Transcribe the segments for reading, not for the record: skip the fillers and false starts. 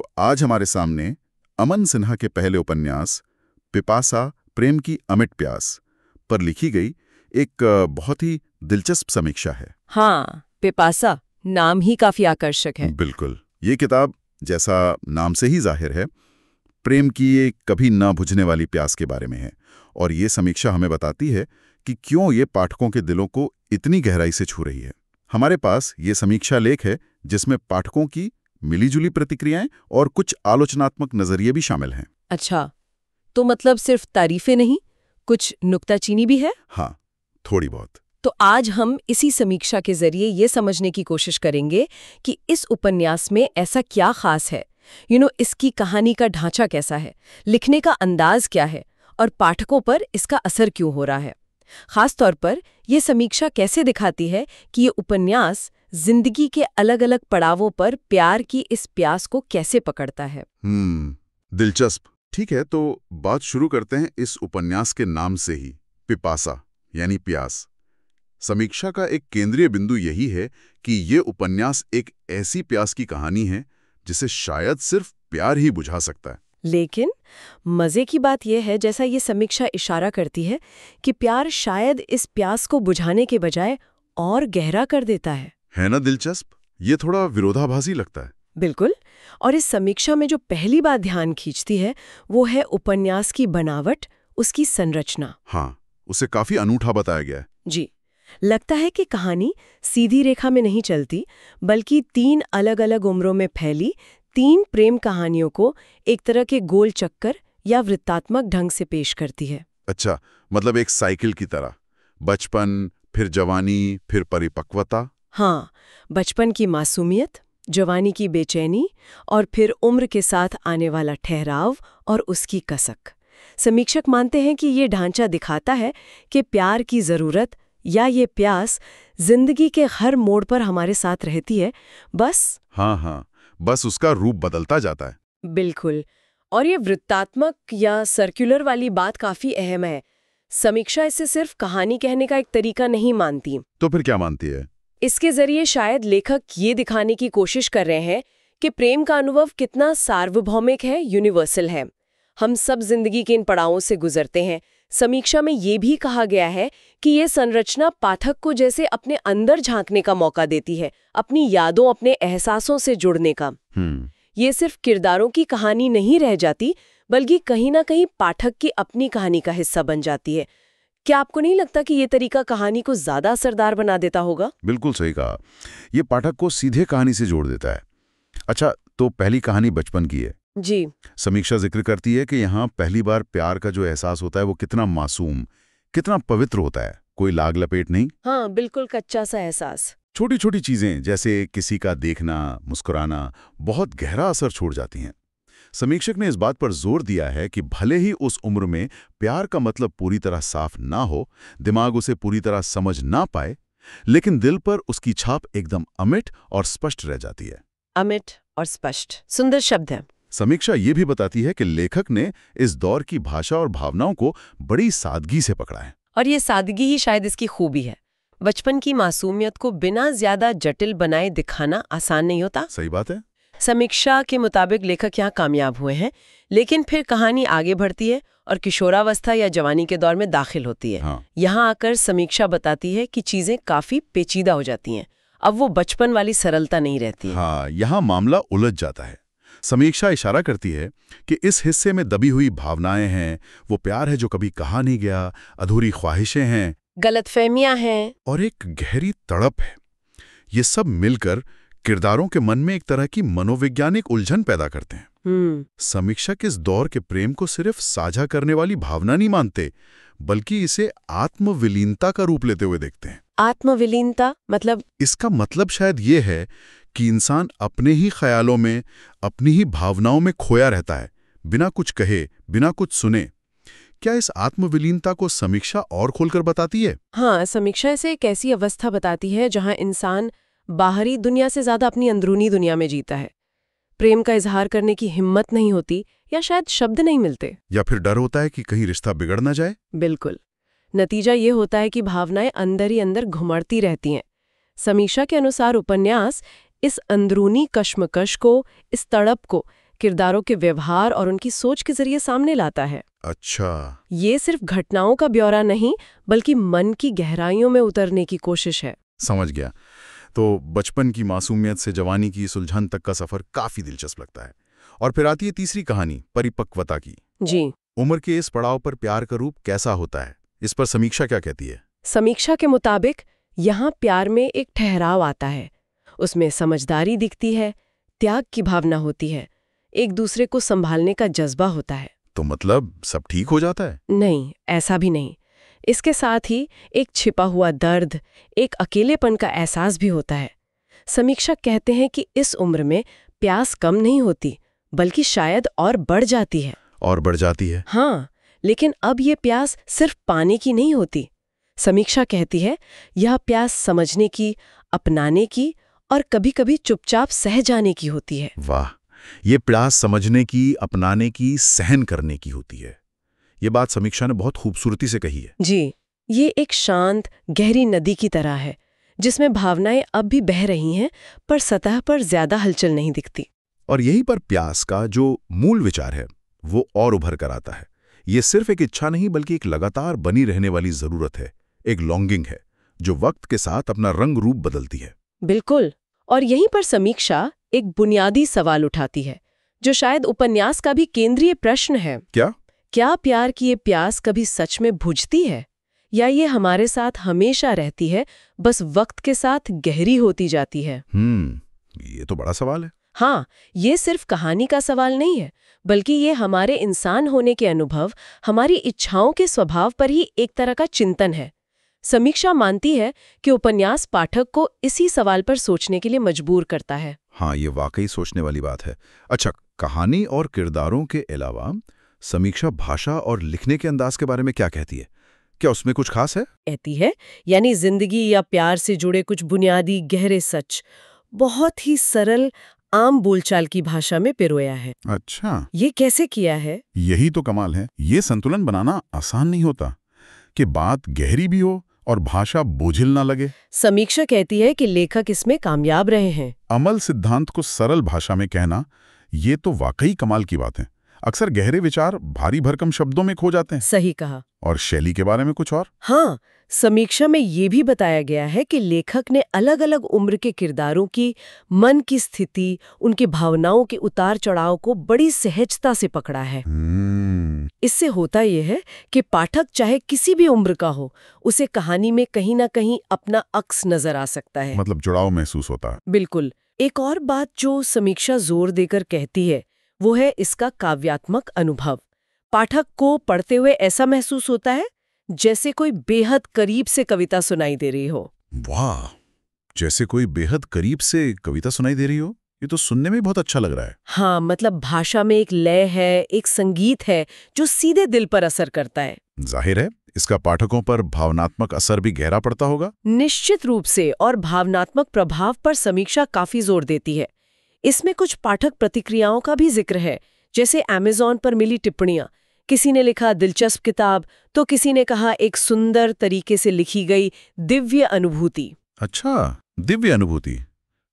तो आज हमारे सामने अमन सिन्हा के पहले उपन्यास पिपासा प्रेम की अमिट प्यास पर लिखी गई एक बहुत ही दिलचस्प समीक्षा है। हाँ, पिपासा नाम ही काफी आकर्षक है। बिल्कुल, ये किताब जैसा नाम से ही जाहिर है प्रेम की एक कभी न बुझने वाली प्यास के बारे में है, और ये समीक्षा हमें बताती है कि क्यों ये पाठकों के दिलों को इतनी गहराई से छू रही है। हमारे पास ये समीक्षा लेख है जिसमें पाठकों की मिलीजुली प्रतिक्रियाएं और कुछ आलोचनात्मक नजरिए भी शामिल हैं। अच्छा, तो मतलब सिर्फ तारीफें नहीं, कुछ नुक्ताचीनी भी है? हाँ, थोड़ी बहुत। तो आज हम इसी समीक्षा के जरिए ये समझने की कोशिश करेंगे कि इस उपन्यास में ऐसा क्या खास है, इसकी कहानी का ढांचा कैसा है, लिखने का अंदाज क्या है और पाठकों पर इसका असर क्यों हो रहा है। खास तौर पर ये समीक्षा कैसे दिखाती है कि ये उपन्यास जिंदगी के अलग अलग पड़ावों पर प्यार की इस प्यास को कैसे पकड़ता है। दिलचस्प। ठीक है, तो बात शुरू करते हैं इस उपन्यास के नाम से ही, पिपासा यानी प्यास। समीक्षा का एक केंद्रीय बिंदु यही है कि ये उपन्यास एक ऐसी प्यास की कहानी है जिसे शायद सिर्फ प्यार ही बुझा सकता है। लेकिन मजे की बात यह है, जैसा ये समीक्षा इशारा करती है, कि प्यार शायद इस प्यास को बुझाने के बजाय और गहरा कर देता है ना दिलचस्प? ये थोड़ा विरोधाभासी लगता है। बिल्कुल। और इस समीक्षा में जो पहली बात ध्यान खींचती है वो है उपन्यास की बनावट, उसकी संरचना। हाँ, उसे काफी अनूठा बताया गया है। जी, लगता है कि कहानी सीधी रेखा में नहीं चलती, बल्कि 3 अलग-अलग उम्रों में फैली 3 प्रेम कहानियों को एक तरह के गोल चक्कर या वृत्तात्मक ढंग से पेश करती है। अच्छा, मतलब एक साइकिल की तरह, बचपन, फिर जवानी, फिर परिपक्वता। हाँ, बचपन की मासूमियत, जवानी की बेचैनी और फिर उम्र के साथ आने वाला ठहराव और उसकी कसक। समीक्षक मानते हैं कि ये ढांचा दिखाता है कि प्यार की ज़रूरत या ये प्यास जिंदगी के हर मोड़ पर हमारे साथ रहती है, बस बस उसका रूप बदलता जाता है। बिल्कुल। और ये वृत्तात्मक या सर्कुलर वाली बात काफी अहम है। समीक्षा इसे सिर्फ कहानी कहने का एक तरीका नहीं मानती। तो फिर क्या मानती है? इसके जरिए शायद लेखक ये दिखाने की कोशिश कर रहे हैं कि प्रेम का अनुभव कितना सार्वभौमिक है, यूनिवर्सल है। हम सब जिंदगी के इन पड़ावों से गुजरते हैं। समीक्षा में ये भी कहा गया है कि ये संरचना पाठक को जैसे अपने अंदर झांकने का मौका देती है, अपनी यादों, अपने एहसासों से जुड़ने का। ये सिर्फ किरदारों की कहानी नहीं रह जाती, बल्कि कहीं ना कहीं पाठक की अपनी कहानी का हिस्सा बन जाती है। क्या आपको नहीं लगता कि ये तरीका कहानी को ज्यादा असरदार बना देता होगा? बिल्कुल सही कहा। ये पाठक को सीधे कहानी से जोड़ देता है। अच्छा, तो पहली कहानी बचपन की है। जी। समीक्षा जिक्र करती है कि यहाँ पहली बार प्यार का जो एहसास होता है वो कितना मासूम, कितना पवित्र होता है। कोई लाग लपेट नहीं। हाँ, बिल्कुल कच्चा सा एहसास। छोटी छोटी चीजें जैसे किसी का देखना, मुस्कुराना बहुत गहरा असर छोड़ जाती हैं। समीक्षक ने इस बात पर जोर दिया है कि भले ही उस उम्र में प्यार का मतलब पूरी तरह साफ ना हो, दिमाग उसे पूरी तरह समझ ना पाए, लेकिन दिल पर उसकी छाप एकदम अमिट और स्पष्ट रह जाती है। अमिट और स्पष्ट, सुंदर शब्द है। समीक्षा ये भी बताती है कि लेखक ने इस दौर की भाषा और भावनाओं को बड़ी सादगी से पकड़ा है। और ये सादगी ही शायद इसकी खूबी है। बचपन की मासूमियत को बिना ज्यादा जटिल बनाए दिखाना आसान नहीं होता। सही बात है। समीक्षा के मुताबिक लेखक यहाँ कामयाब हुए हैं, लेकिन फिर कहानी आगे बढ़ती है और किशोरावस्था या जवानी के दौर में दाखिल होती है। यहाँ आकर समीक्षा बताती है कि चीजें काफी पेचीदा हो जाती हैं। अब वो बचपन वाली सरलता नहीं रहती है। हाँ, यहाँ मामला उलझ जाता है। समीक्षा इशारा करती है कि इस हिस्से में दबी हुई भावनाएं हैं, वो प्यार है जो कभी कहा नहीं गया, अधूरी ख्वाहिशें हैं, गलतफहमियां हैं और एक गहरी तड़प है। ये सब मिलकर किरदारों के मन में एक तरह की मनोवैज्ञानिक उलझन पैदा करते हैं। समीक्षक इस दौर के प्रेम को सिर्फ साझा करने वाली भावना नहीं मानते, बल्कि इसे आत्मविलीनता का रूप लेते हुए देखते हैं। आत्मविलीनता मतलब? इसका मतलब शायद ये है कि इंसान अपने ही ख्यालों में, अपनी ही भावनाओं में खोया रहता है, बिना कुछ कहे, बिना कुछ सुने। क्या इस आत्मविलीनता को समीक्षा और खोलकर बताती है? हाँ, समीक्षा इसे एक ऐसी अवस्था बताती है जहां इंसान बाहरी दुनिया से ज्यादा अपनी अंदरूनी दुनिया में जीता है। प्रेम का इजहार करने की हिम्मत नहीं होती, या शायद शब्द नहीं मिलते, या फिर डर होता है कि कहीं रिश्ता बिगड़ ना जाए। बिल्कुल। नतीजा ये होता है कि भावनाएं अंदर ही अंदर घुमड़ती रहती हैं। समीक्षा के अनुसार उपन्यास इस अंदरूनी कश्मकश को, इस तड़प को किरदारों के व्यवहार और उनकी सोच के जरिए सामने लाता है। अच्छा। ये सिर्फ घटनाओं का ब्यौरा नहीं, बल्कि मन की गहराइयों में उतरने की कोशिश है। समझ गया। तो बचपन की मासूमियत से जवानी की सुलझन तक का सफर काफी दिलचस्प लगता है। और फिर आती है तीसरी कहानी, परिपक्वता की। जी। उम्र के इस पड़ाव पर प्यार का रूप कैसा होता है, इस पर समीक्षा क्या कहती है? समीक्षा के मुताबिक यहाँ प्यार में एक ठहराव आता है। उसमें समझदारी दिखती है, त्याग की भावना होती है, एक दूसरे को संभालने का जज्बा होता है। तो मतलब सब ठीक हो जाता है? नहीं, ऐसा भी नहीं। इसके साथ ही एक छिपा हुआ दर्द, एक अकेलेपन का एहसास भी होता है। समीक्षक कहते हैं कि इस उम्र में प्यास कम नहीं होती, बल्कि शायद और बढ़ जाती है। और बढ़ जाती है? हाँ, लेकिन अब ये प्यास सिर्फ पाने की नहीं होती। समीक्षा कहती है यह प्यास समझने की, अपनाने की और कभी-कभी चुपचाप सह जाने की होती है। वाह, ये प्यास समझने की, अपनाने की, सहन करने की होती है। ये बात समीक्षा ने बहुत खूबसूरती से कही है। जी, ये एक शांत, गहरी नदी की तरह है, जिसमें भावनाएं अब भी बह रही हैं, पर सतह पर ज्यादा हलचल नहीं दिखती। और यहीं पर प्यास का जो मूल विचार है, वो और उभर कर आता है। ये सिर्फ एक इच्छा नहीं, बल्कि एक लगातार बनी रहने वाली जरूरत है, एक लॉन्गिंग है, जो वक्त के साथ अपना रंग रूप बदलती है। बिल्कुल। और यहीं पर समीक्षा एक बुनियादी सवाल उठाती है, जो शायद उपन्यास का भी केंद्रीय प्रश्न है। क्या प्यार की ये प्यास कभी सच में बुझती है, या ये हमारे साथ हमेशा रहती है, बस वक्त के साथ गहरी होती जाती है? ये तो बड़ा सवाल है। हाँ, ये सिर्फ कहानी का सवाल नहीं है, बल्कि ये हमारे इंसान होने के अनुभव, हमारी इच्छाओं के स्वभाव पर ही एक तरह का चिंतन है। समीक्षा मानती है कि उपन्यास पाठक को इसी सवाल पर सोचने के लिए मजबूर करता है। हाँ, ये वाकई सोचने वाली बात है। अच्छा, कहानी और किरदारों के अलावा समीक्षा भाषा और लिखने के अंदाज के बारे में क्या कहती है? क्या उसमें कुछ खास है? कहती है, यानी जिंदगी या प्यार से जुड़े कुछ बुनियादी गहरे सच बहुत ही सरल, आम बोलचाल की भाषा में पिरोया है। अच्छा, ये कैसे किया है? यही तो कमाल है। ये संतुलन बनाना आसान नहीं होता, कि बात गहरी भी हो और भाषा बोझिल ना लगे। समीक्षा कहती है कि लेखक इसमें कामयाब रहे हैं। अमल सिद्धांत को सरल भाषा में कहना, ये तो वाकई कमाल की बात है। अक्सर गहरे विचार भारी भरकम शब्दों में खो जाते हैं। सही कहा। और शैली के बारे में कुछ और? हाँ, समीक्षा में ये भी बताया गया है कि लेखक ने अलग-अलग उम्र के किरदारों की मन की स्थिति, उनकी भावनाओं के उतार चढ़ाव को बड़ी सहजता से पकड़ा है। इससे होता यह है कि पाठक चाहे किसी भी उम्र का हो, उसे कहानी में कहीं ना कहीं अपना अक्स नजर आ सकता है। मतलब जुड़ाव महसूस होता है। बिल्कुल। एक और बात जो समीक्षा जोर देकर कहती है, वो है इसका काव्यात्मक अनुभव। पाठक को पढ़ते हुए ऐसा महसूस होता है जैसे कोई बेहद करीब से कविता सुनाई दे रही हो। वाह, जैसे कोई बेहद करीब से कविता सुनाई दे रही हो। ये तो सुनने में बहुत अच्छा लग रहा है। हाँ, मतलब भाषा में एक लय है, एक संगीत है जो सीधे दिल पर असर करता है। जाहिर है इसका पाठकों पर भावनात्मक असर भी गहरा पड़ता होगा। निश्चित रूप से। और भावनात्मक प्रभाव पर समीक्षा काफी जोर देती है। इसमें कुछ पाठक प्रतिक्रियाओं का भी जिक्र है, जैसे अमेज़न पर मिली टिप्पणियां। किसी ने लिखा दिलचस्प किताब, तो किसी ने कहा एक सुंदर तरीके से लिखी गई दिव्य अनुभूति। अच्छा, दिव्य अनुभूति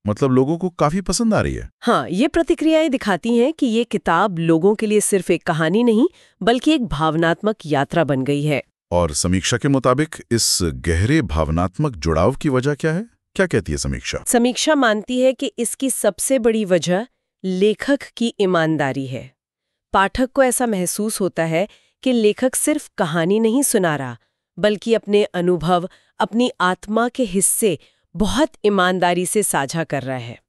मतलब लोगों को काफी पसंद आ रही है। हाँ, ये प्रतिक्रियाएं दिखाती हैं कि ये किताब लोगों के लिए सिर्फ एक कहानी नहीं, बल्कि एक भावनात्मक यात्रा बन गई है। और समीक्षा के मुताबिक इस गहरे भावनात्मक जुड़ाव की वजह क्या है? क्या कहती है समीक्षा? समीक्षा मानती है कि इसकी सबसे बड़ी वजह लेखक की ईमानदारी है। पाठक को ऐसा महसूस होता है कि लेखक सिर्फ कहानी नहीं सुना रहा, बल्कि अपने अनुभव, अपनी आत्मा के हिस्से बहुत ईमानदारी से साझा कर रहा है।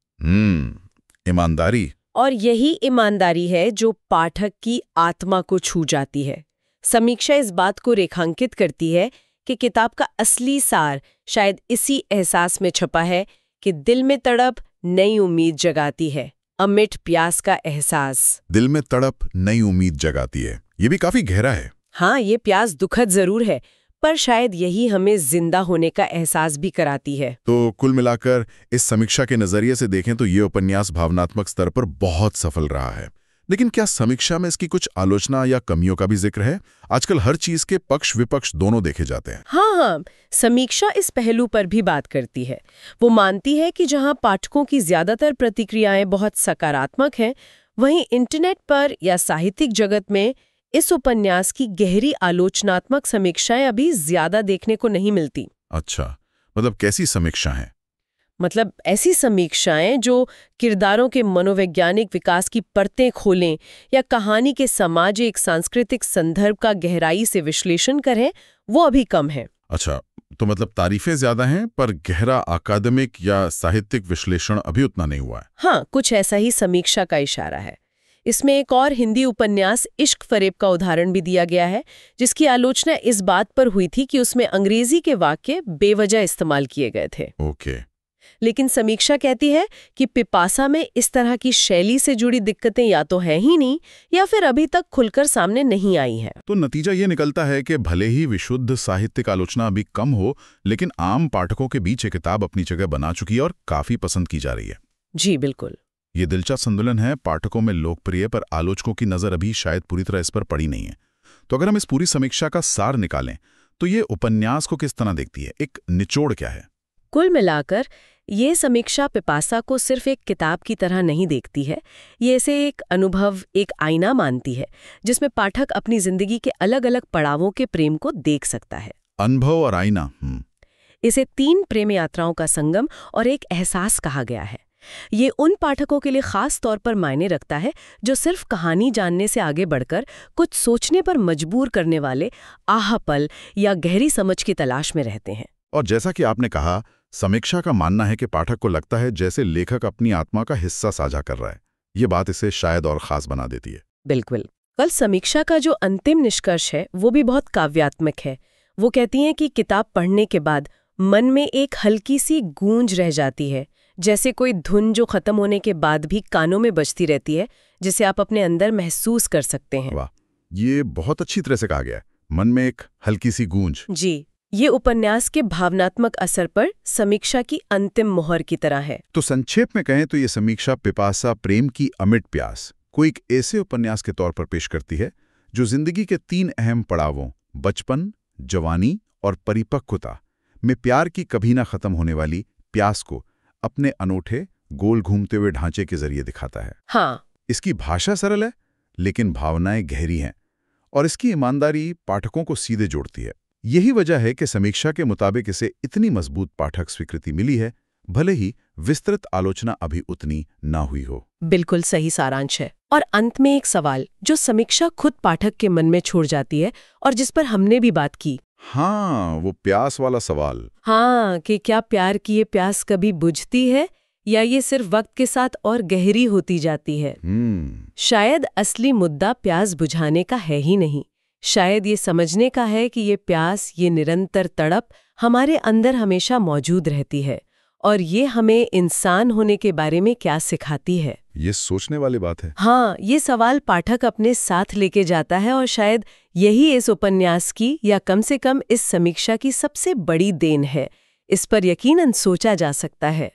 ईमानदारी। और यही ईमानदारी है जो पाठक की आत्मा को छू जाती है। समीक्षा इस बात को रेखांकित करती है कि किताब का असली सार शायद इसी एहसास में छुपा है कि दिल में तड़प नई उम्मीद जगाती है, अमिट प्यास का एहसास। दिल में तड़प नई उम्मीद जगाती है, ये भी काफी गहरा है। हाँ, ये प्यास दुखद जरूर है, पर शायद यही हमें जिंदा होने का एहसास भी कराती है। तो कुल मिलाकर इस समीक्षा के नजरिए से देखें तो ये उपन्यास भावनात्मक स्तर पर बहुत सफल रहा है। लेकिन क्या समीक्षा में इसकी कुछ आलोचना या कमियों का भी जिक्र है? आजकल हर चीज के पक्ष विपक्ष दोनों देखे जाते हैं। हाँ, समीक्षा इस पहलू पर भी बात करती है। वो मानती है कि जहां पाठकों की ज्यादातर प्रतिक्रियाएं बहुत सकारात्मक हैं, वहीं इंटरनेट पर या साहित्यिक जगत में इस उपन्यास की गहरी आलोचनात्मक समीक्षाएं अभी ज्यादा देखने को नहीं मिलती। अच्छा, मतलब कैसी समीक्षा है? मतलब ऐसी समीक्षाएं जो किरदारों के मनोवैज्ञानिक विकास की परतें खोलें या कहानी के सामाजिक सांस्कृतिक संदर्भ का गहराई से विश्लेषण करें, वो अभी कम है। अच्छा, तो मतलब तारीफें ज्यादा हैं पर गहरा अकादमिक या साहित्यिक विश्लेषण अभी उतना नहीं हुआ है। हाँ, कुछ ऐसा ही समीक्षा का इशारा है। इसमें एक और हिंदी उपन्यास इश्क फरेब का उदाहरण भी दिया गया है, जिसकी आलोचना इस बात पर हुई थी कि उसमें अंग्रेजी के वाक्य बेवजह इस्तेमाल किए गए थे। ओके। लेकिन समीक्षा कहती है कि पिपासा में इस तरह की शैली से जुड़ी दिक्कतें या तो हैं ही नहीं या फिर अभी तक खुलकर सामने नहीं आई हैं। तो नतीजा ये निकलता है कि भले ही विशुद्ध साहित्यिक आलोचना अभी कम हो, लेकिन आम पाठकों के बीच ये किताब अपनी जगह बना चुकी है और काफी पसंद की जा रही है। जी बिल्कुल। ये दिलचस्प संतुलन है, पाठकों में लोकप्रिय पर आलोचकों की नजर अभी शायद पूरी तरह इस पर पड़ी नहीं है। तो अगर हम इस पूरी समीक्षा का सार निकालें तो ये उपन्यास को किस तरह देखती है, एक निचोड़ क्या है? कुल मिलाकर ये समीक्षा पिपासा को सिर्फ एक किताब की तरह नहीं देखती है, ये इसे एक अनुभव, एक आईना मानती है जिसमें पाठक अपनी जिंदगी के अलग अलग पड़ावों के प्रेम को देख सकता है। अनुभव और आईना। इसे 3 प्रेम यात्राओं का संगम और एक एहसास कहा गया है। ये उन पाठकों के लिए खास तौर पर मायने रखता है जो सिर्फ कहानी जानने से आगे बढ़कर कुछ सोचने पर मजबूर करने वाले आहपल या गहरी समझ की तलाश में रहते हैं। और जैसा कि आपने कहा, समीक्षा का मानना है कि पाठक को लगता है जैसे लेखक अपनी आत्मा का हिस्सा साझा कर रहा है। ये बात इसे शायद और खास बना देती है। बिल्कुल। कल समीक्षा का जो अंतिम निष्कर्ष है वो भी बहुत काव्यात्मक है। वो कहती हैं कि किताब पढ़ने के बाद मन में एक हल्की सी गूंज रह जाती है, जैसे कोई धुन जो खत्म होने के बाद भी कानों में बजती रहती है, जिसे आप अपने अंदर महसूस कर सकते हैं। वाह, ये बहुत अच्छी तरह से कहा गया है। मन में एक हल्की सी गूंज। जी, ये उपन्यास के भावनात्मक असर पर समीक्षा की अंतिम मोहर की तरह है। तो संक्षेप में कहें तो ये समीक्षा पिपासा प्रेम की अमिट प्यास को एक ऐसे उपन्यास के तौर पर पेश करती है जो जिंदगी के 3 अहम पड़ावों, बचपन, जवानी और परिपक्वता में प्यार की कभी ना खत्म होने वाली प्यास को अपने अनोखे गोल घूमते हुए ढांचे के जरिए दिखाता है। हाँ, इसकी भाषा सरल है लेकिन भावनाएं गहरी हैं और इसकी ईमानदारी पाठकों को सीधे जोड़ती है। यही वजह है कि समीक्षा के मुताबिक इसे इतनी मजबूत पाठक स्वीकृति मिली है, भले ही विस्तृत आलोचना अभी उतनी ना हुई हो। बिल्कुल सही सारांश है। और अंत में एक सवाल जो समीक्षा खुद पाठक के मन में छोड़ जाती है और जिस पर हमने भी बात की। हाँ, वो प्यास वाला सवाल। हाँ, कि क्या प्यार की ये प्यास कभी बुझती है या ये सिर्फ वक्त के साथ और गहरी होती जाती है? शायद असली मुद्दा प्यास बुझाने का है ही नहीं, शायद ये समझने का है कि ये प्यास, ये निरंतर तड़प हमारे अंदर हमेशा मौजूद रहती है और ये हमें इंसान होने के बारे में क्या सिखाती है। ये सोचने वाली बात है। हाँ, ये सवाल पाठक अपने साथ लेके जाता है और शायद यही इस उपन्यास की या कम से कम इस समीक्षा की सबसे बड़ी देन है। इस पर यकीनन सोचा जा सकता है।